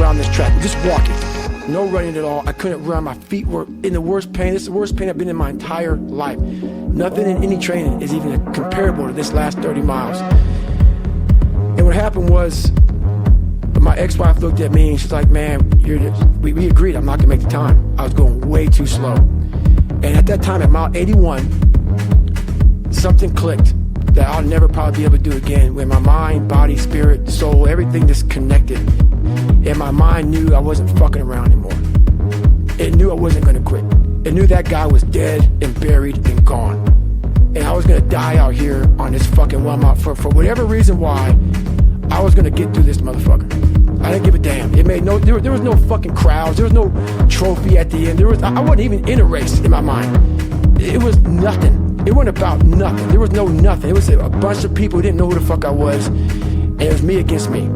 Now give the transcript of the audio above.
around this track, just walking. No running at all. I couldn't run. My feet were in the worst pain. This is the worst pain I've been in my entire life. Nothing in any training is even comparable to this last 30 miles. And what happened was, my ex-wife looked at me and she's like, man, we agreed I'm not gonna make the time. I was going way too slow. And at that time, at mile 81, something clicked that I'll never probably be able to do again, when my mind, body, spirit, soul, everything just connected. And my mind knew I wasn't fucking around anymore. It knew I wasn't gonna quit. It knew that guy was dead and buried and gone. And I was gonna die out here on this fucking one-mile, for whatever reason why, I was gonna get through this motherfucker. I didn't give a damn. It made there was no fucking crowds. There was no trophy at the end. I wasn't even in a race in my mind. It was nothing. It wasn't about nothing. There was no nothing. It was a bunch of people who didn't know who the fuck I was. And it was me against me.